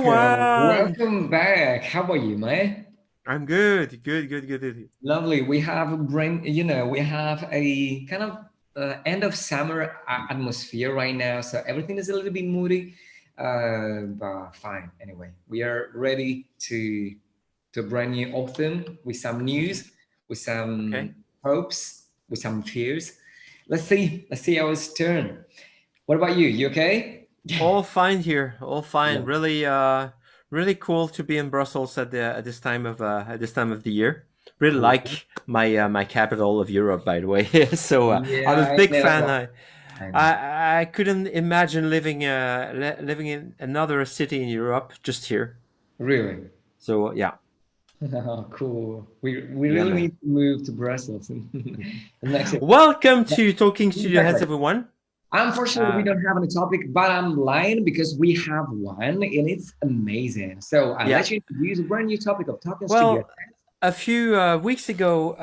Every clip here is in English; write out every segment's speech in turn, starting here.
everyone. Welcome back. How are you, man? I'm good. Good. Lovely. We have a we have a kind of end of summer atmosphere right now, so everything is a little bit moody, but fine. Anyway, we are ready to a brand new autumn with some news, with Okay. some hopes, with some fears. Let's see how it's turn. What about you? You okay? All fine here. All fine. Yeah. Really cool to be in Brussels at this time of the year. Really Cool. like my capital of Europe, by the way. So I'm Yeah, a I big fan. know. I know. I couldn't imagine living in another city in Europe just here. Really? So yeah, Oh, cool. We yeah, really man. need to move to Brussels the next year. Welcome Yeah, to Talking Studio Heads, exactly. everyone. Unfortunately, we Uh, don't have any topic, but I'm lying because we have one and it's amazing. So I'll yeah. let you introduce a brand new topic of Talking Studio. Well, a few weeks ago,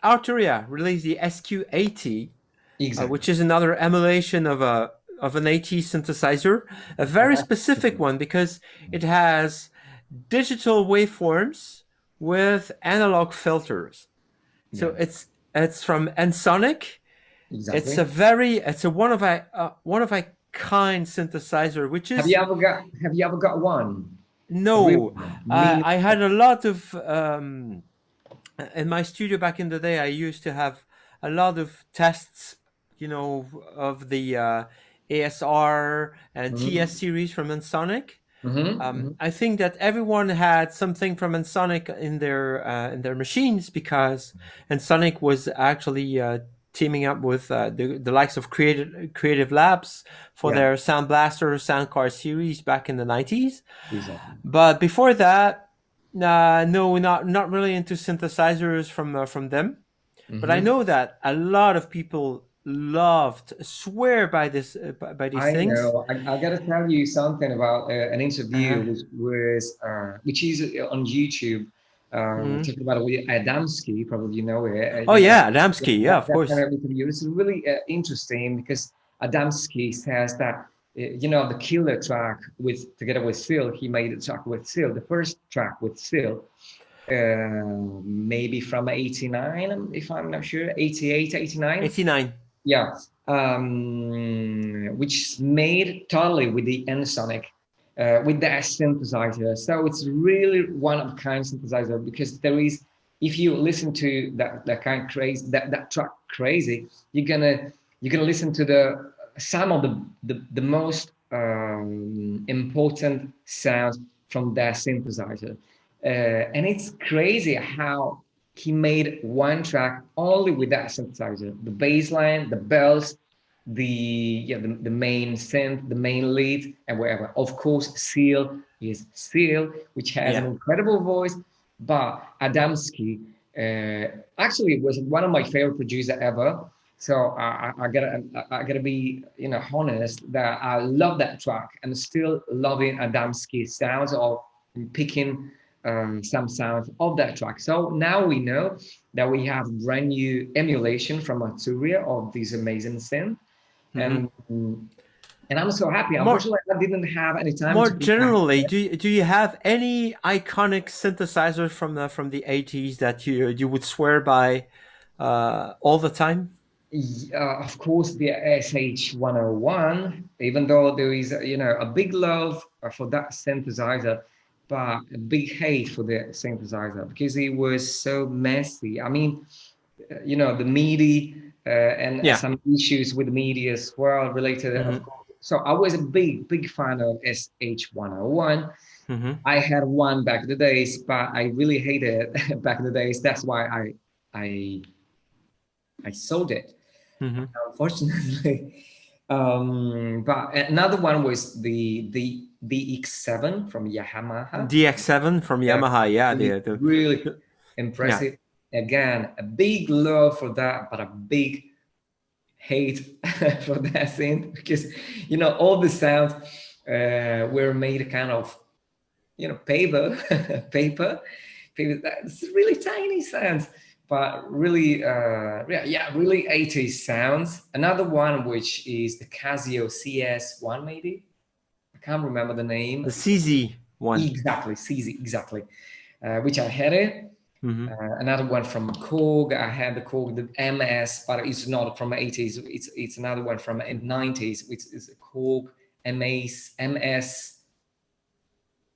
Arturia released the SQ80, Exactly. which is another emulation of an AT synthesizer, a very specific one because it has digital waveforms with analog filters. So Yeah, it's from Ensoniq. exactly. It's a one of a kind synthesizer, which is Have you ever got one? A real no. one? Me. I had a lot of in my studio back in the day. I used to have a lot of tests, of the ASR and TS Mm-hmm. series from Ensoniq. Mm-hmm. I think that everyone had something from Ensoniq in their machines because Ensoniq was actually teaming up with the likes of Creative Labs for Yeah, their Sound Blaster Sound Card series back in the 90s. exactly. But before that, no, not really into synthesizers from them. But I Mm-hmm. know that a lot of people swear by by these I things. know. I gotta tell you something about an Uh, interview which is on YouTube, mm. talking about with Adamski. Probably you know it. Oh yeah, Adamski. Yeah, of That kind course. of interview is really interesting because Adamski says that the killer track with together with Phil, he made a track with Phil, the first track with Phil, maybe from 89, if I'm not sure, 88, 89. 89. Yeah, which is made totally with the Ensoniq, with that synthesizer. So it's really one of a kind synthesizer because there is, if you listen to that kind crazy that track crazy, you're gonna listen to the some of the most important sounds from that synthesizer, and it's crazy how he made one track only with that synthesizer, the bass line, the bells, the main synth, the main lead, and wherever. Of course, Seal is Seal, which has an Yeah. incredible voice, but Adamski actually was one of my favorite producers ever. So I gotta be honest that I love that track and still loving Adamski's sounds of picking some sounds of that track. So now we know that we have brand new emulation from Arturia of this amazing synth, Hmm. and I'm so happy. More Unfortunately, I didn't have any time more to put my generally, do you have any iconic synthesizers from the 80s that you would swear by all the time? of course, the SH-101, even though there is, a big love for that synthesizer, but a big hate for the synthesizer because it was so messy. I mean, the MIDI and Yeah. some issues with the MIDI as well related, of Hmm. course. So I was a big fan of SH-101. Hmm. I had one back in the days, but I really hated it back in the days. That's why I I sold it, Hmm. unfortunately. But another one was the X7 from Yamaha. DX7 from Yeah, Yamaha. Yeah. really Yeah. impressive. Again, a big love for that, but a big hate for that synth because all the sounds were made kind of paper, paper, paper. That's really tiny sounds, but really, really 80s sounds. Another one which is the Casio CS1, maybe can't remember the The name. CZ one. Exactly, CZ, exactly. Which I had it. Hmm. Another one from Korg. I had the Korg, the MS, but it's not from 80s. It's another one from 90s, which is a Korg MS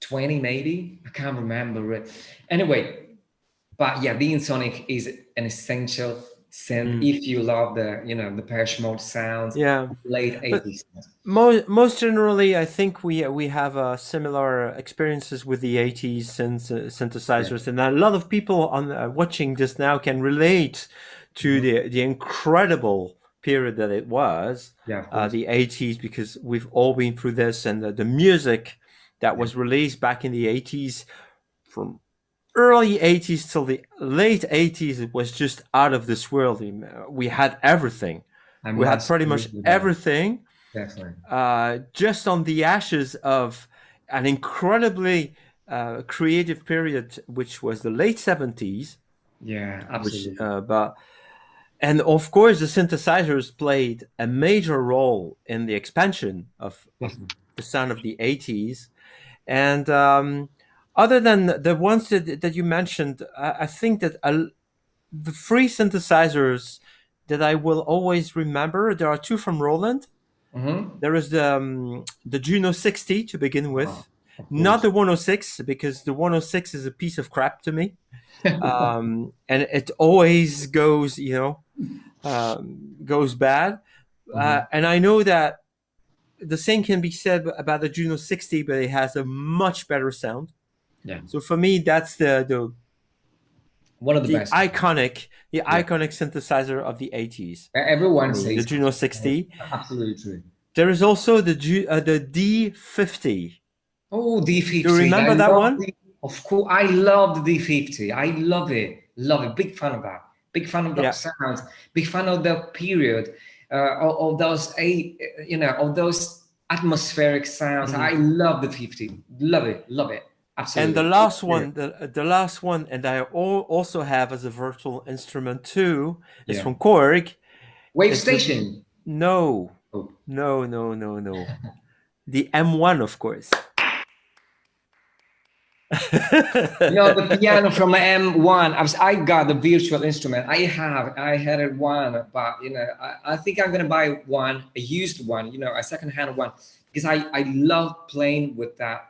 20 maybe. I can't remember it. Anyway, but yeah, the Sonic is an essential synth Mm. if you love the the Depeche Mode sounds, Yeah, late but 80s. most generally, I think we have similar experiences with the 80s Yeah, synthesizers, and a lot of people on watching this now can relate to mhm. the incredible period that it was, Yeah, of course. the 80s, because we've all been through this, and the music that Yeah, was released back in the 80s, from early 80s till the late 80s, it was just out of this world. We had everything. I We had must pretty agree much with that. everything, Definitely. just on the ashes of an incredibly creative period, which was the late 70s, Yeah, which absolutely. but and of course the synthesizers played a major role in the expansion of Definitely. the sound of the 80s. And other than the ones that you mentioned, I think that the three synthesizers that I will always remember, there are two from Roland. Mm-hmm. There is the Juno 60 to begin Oh, with, of not course. the 106, because the 106 is a piece of crap to me. And it always goes, goes bad. Hmm. And I know that the same can be said about the Juno 60, but it has a much better sound. Yeah, So for me, that's one of the the best. iconic the Yeah, iconic synthesizer of the 80s for everyone me, the says that. Juno 60. Absolutely true. There is also the D50. Oh, Do you D50. I remember that love one? the, of course, I love the D50. I love it. Love it. Big fan of that. Big fan of that Yeah. sound. Big fan of the period. Of those of those atmospheric sounds. I Mhm. love the 50. Love it. Love it. And the Absolutely. last Yeah. one, the last one, and I also have as a virtual instrument too, is Yeah. from Korg. Wave Is the station. no, Oh. no. The M1, of course. The piano from M1. I got the virtual instrument. I had it one, but I think I'm gonna buy one, a used one, a second-hand one, because I love playing with that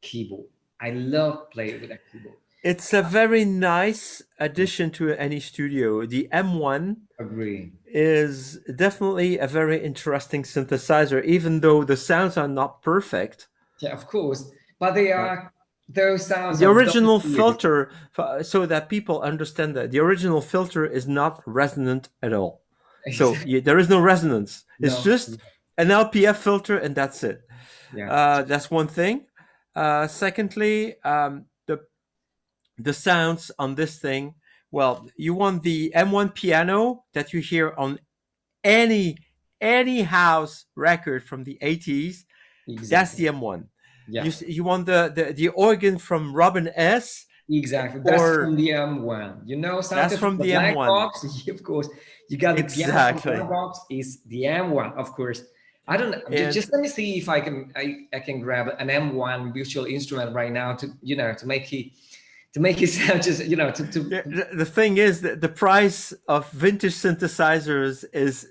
keyboard. I love playing with that keyboard. It's a very nice addition to any studio. The M1 Agree. is definitely a very interesting synthesizer, even though the sounds are not perfect. Yeah, of course. But they But are those sounds the of those original periods. filter, so that people understand that the original filter is not resonant at all. So Exactly. there is no resonance. It's No. just an LPF filter, and that's it. Yeah. That's one thing. Secondly, the sounds on this thing. Well, you want the M1 piano that you hear on any any house record from the 80s. That's Exactly. the M1. Yeah. You want the organ from Robin S, Exactly. That's or from the M1. that's Something from from the the black M1. box. Of course, you got the piano from black Exactly. box is the M1, of course. I don't And just let me see if I can grab an M1 virtual instrument right now to to make it sound just yeah, the thing is that the price of vintage synthesizers is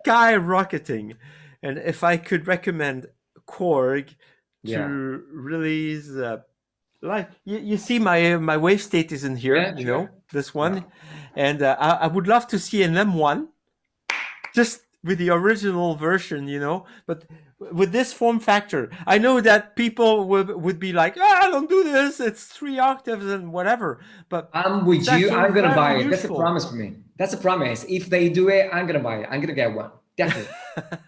skyrocketing. And if I could recommend Korg yeah, to release, like you see my wave state is in here, yeah, sure. this Yeah. one, and I would love to see an M1 just with the original version, but with this form factor. I know that people would be like, don't do this, it's 3 octaves and whatever, but I'm it's with you. actually I'm gonna very buy it. That's a useful. promise for me. That's a promise. If they do it, I'm gonna buy it. I'm gonna get one. Definitely.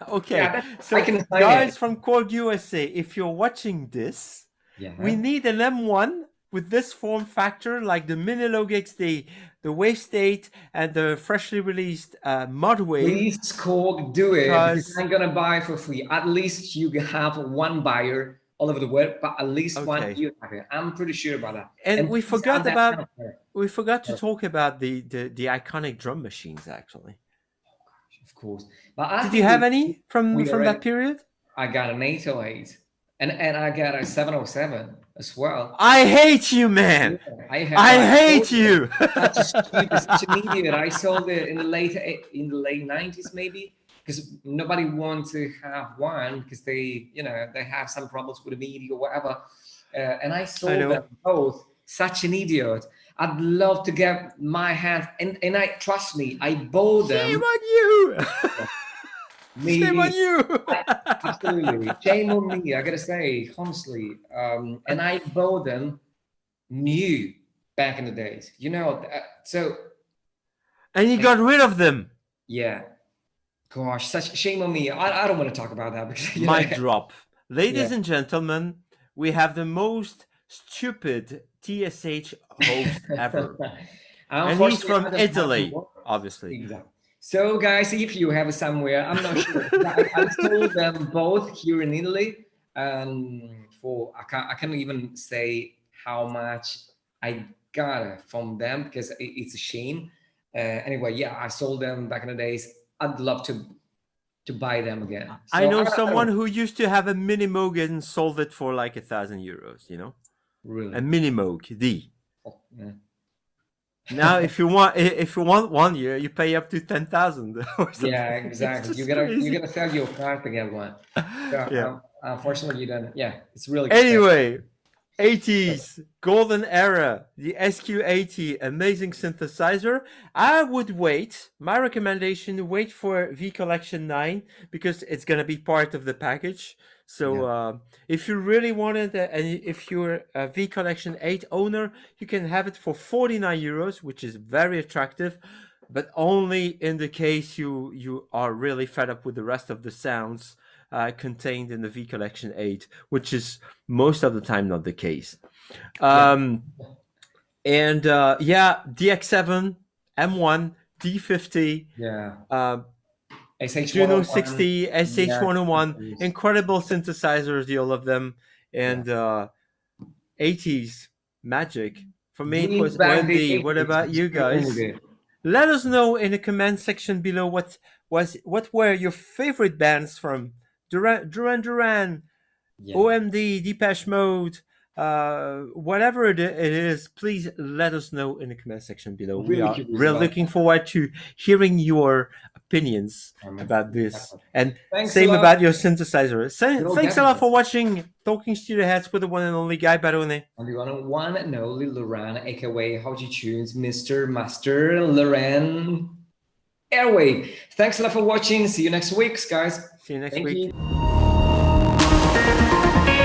Okay, Yeah, I so can sign it. guys from Korg USA, if you're watching this, we Yeah. need an M1 with this form factor, like the Minilog XD, the Wave State, and the freshly released Mod Wave, Please, Score, do it because because I'm gonna buy for free. At least you have one buyer all over the world, but at least one okay. you have it. I'm pretty sure about that. And And we please, forgot that about sounds fair. we forgot to Oh, talk about the iconic drum machines. Actually, of course. But I did you think have any from we that already. period? I got an 808. and I got a 707 as well. I hate you, Yeah, man. I I sold hate it. you. Such a stupid, such an idiot. I sold it in the late 90s maybe, because nobody wanted to have one because they have some problems with the media or whatever. And I I sold them know. both. Such an idiot. I'd love to get my hands, and I trust me, I bought Shame them. on you. Shame on Maybe you. I, absolutely shame on me. I gotta say honestly, and I bought them new back in the days. So And you got rid of them. yeah, gosh, such shame on me. I don't want to talk about that because Mic drop. yeah. Ladies and gentlemen, we have the most stupid TSH host ever. And he's Unfortunately, from I don't have Italy, more. obviously. Exactly. So, guys, if you have somewhere, I'm not sure. I sold them both here in Italy, for I can't even say how much I got from them because it's a shame. Anyway, yeah, I sold them back in the days. I'd love to buy them again. I So know I someone don't who used to have a Mini Moog and sold it for like €1,000, A really. Mini Moog D. Oh, yeah. Now, if you want 1 year, you pay up to 10,000 or Yeah, something. It's exactly. You just gotta you crazy. gotta sell your car to get one. So Yeah. unfortunately, you don't. Yeah, it's really expensive. Anyway, 80s golden era, the SQ80, amazing synthesizer. I would wait. My recommendation: wait for V Collection 9 because it's gonna be part of the package. So Yeah, if you really want it, and if you're a V Collection 8 owner, you can have it for €49, which is very attractive, but only in the case you are really fed up with the rest of the sounds contained in the V Collection 8, which is most of the time not the case. yeah, Um, and yeah, DX7, M1, D50, yeah. uh, SH one Juno hundred one. 60, Yes, SH101, yes. incredible synthesizers, all of them. Yeah. And 80s magic. For me, it Bring was back the OMD. What 80s. about It's you really guys? good. Let us know in the comment section below what were your favorite bands from Duran, Yeah, OMD, Depeche Mode, whatever it is, please let us know in the comment section below. We really are curious really about looking forward to hearing your opinions that. about this. Exactly. And Thanks a same lot. about your synthesizer. No, Thanks a lot definitely. for watching Talking Studio Heads with the one and only Guy Barone. And the other one and only Loran, aka How You Tunes, Mr. Master Loran Airway. Thanks a lot for watching. See you next week, guys. See you next Thank week. you.